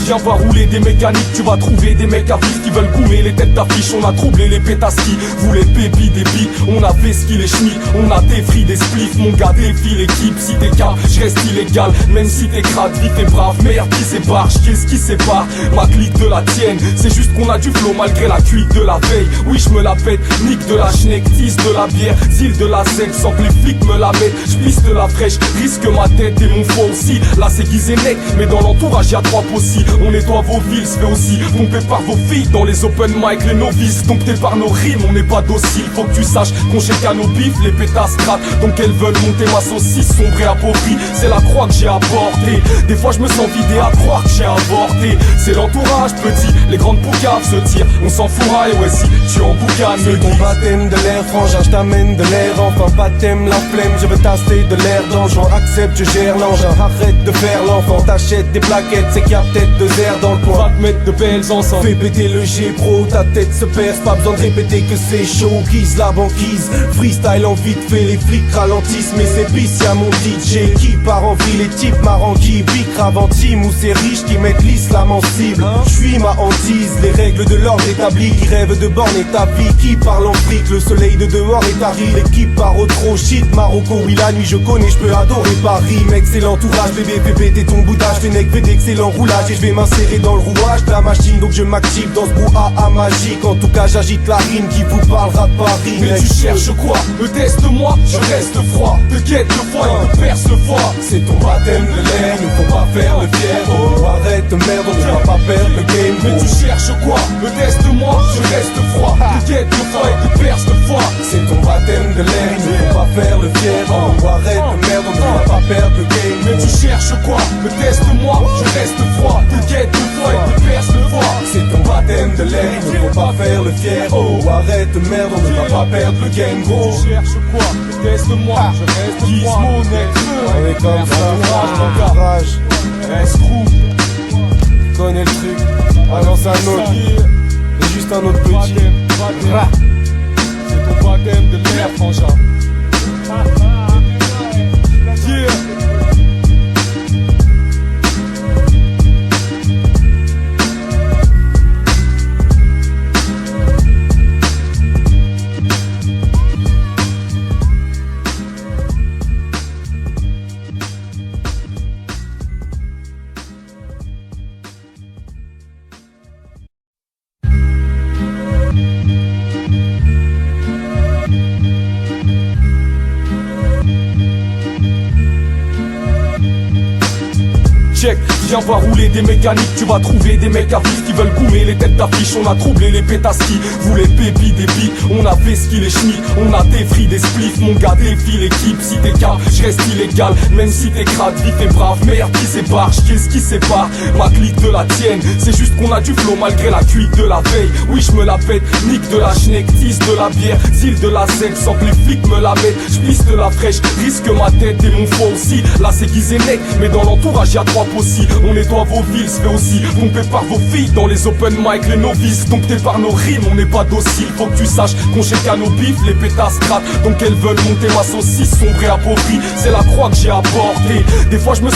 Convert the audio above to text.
viens voir rouler des mécaniques, tu vas trouver des mecs à vif qui veulent coumer les têtes d'affiche. On a troublé les pétasquis, vous les pépis des billes. On a fait ce qu'il est schmi, on a défri des spliffs. Mon gars défie l'équipe, si t'es cap, je reste illégal. Même si t'es crade, vite et brave, merde qui sépare, qu'est-ce qui sépare ma clique de la tienne? C'est juste qu'on a du flow malgré la cuite de la veille. Oui je me la pète, nique de la schneck, tisse de la bière, zile de la zen, sans que les flics me la mettent. J'pisse de la fraîche, risque ma tête et mon foie aussi. Là c'est guisé net, mais dans l'entourage y'a 3 possis. On nettoie vos villes, se fait aussi pomper par vos filles. Dans les open mic, les novices, domptés par nos rimes. On n'est pas docile, faut que tu saches qu'on chèque à nos bifs. Les pétasses grattent, donc elles veulent monter ma saucisse. Sombre et appauvrie, c'est la croix que j'ai apportée. Des fois je me sens vidé à croire que j'ai avorté. C'est l'entourage petit, les grandes poucaves se tirent. On s'en fourra et ouais si tu en boucanes. C'est ton baptême de l'air, frangin, je t'amène de l'air. Enfin baptême, la flemme, je veux tasser de l'air d'enjoint. Accepte, je gère l'engin, arrête de faire l'enfant. T'achètes des plaquettes, c'est qu'il y a peut-être 2 airs dans le coin. Va te mettre de belles enceintes. Fais péter le G-Pro, ta tête se perce. Pas besoin de répéter que c'est chaud, guise la banquise. Freestyle en vite fait, les flics ralentissent. Mais c'est bis, y'a mon DJ qui part en vrille. Les types marrants qui piquent avant team. Ou c'est riches qui mettent l'islam en cible. J'suis ma hantise, les règles de l'ordre établi. Qui rêve de borne et ta vie, qui parle en fric. Le soleil de dehors est tari, l'équipe part au trop shit. Marocco, oui la nuit je connais, j'peux adorer Paris. Mec c'est l'entourage, bébé fais péter ton boudage. Fais nec, fais d'excellent roulage. Et j'vais m'insérer dans le rouage de la machine. Donc je m'active dans ce brouhaha magique. En tout cas j'agite la rime qui vous parlera de Paris. Mais tu cherches quoi? Me teste-moi, je reste froid. Te guette le foie et te perce le foie. C'est ton baptême de l'air, il faut pas faire le fier. Oh arrête merde, on ne va pas perdre le game. Mais tu cherches quoi? Me teste-moi, je reste froid. Te guette le foie et te perce le foie. C'est ton baptême de l'air, il ne faut pas faire le fier. Oh arrête merde, on ne va pas perdre le game. Mais tu cherches quoi? Me teste-moi, je reste froid. Te guette le foie et te perce le foie. C'est ton baptême de l'air, il ne faut pas faire le fier. Oh arrête merde, on ne va pas perdre le game gros. Tu cherches quoi? Me teste-moi, je reste froid. On est comme ça, rage. Escrew, Connais le truc, annonce un autre. Et juste un autre petit. c'est ton baptême de l'air, frangin. Yeah. Check, viens voir rouler des mécaniques, tu vas trouver des mecs à vif qui veulent coumer les têtes d'affiche. On a troublé les pétasquis, vous les pépis des billes. On a fait ce qu'il est schmi, on a défri des spliffs. Mon gars défie l'équipe, si t'es cap, je reste illégal. Même si t'es crade, vite et brave, merde qui sépare, qu'est-ce qui sépare ma clique de la tienne? C'est juste qu'on a du flow malgré la cuite de la veille. Oui je me la pète, nique de la schneck, tisse de la bière, zile de la zen, sans que les flics me la mettent. J'pisse de la fraîche, risque ma tête et mon foie aussi. Là c'est guisé nec, mais dans l'entourage y'a 3 possis. On nettoie vos villes, se fait aussi pomper par vos filles. Dans les open mic, les novices, domptés par nos rimes. On n'est pas docile, faut que tu saches qu'on chèque à nos bifs. Les pétasses grattent, donc elles veulent monter ma saucisse. Sombre et appauvrie, c'est la croix que j'ai apportée. Des fois je me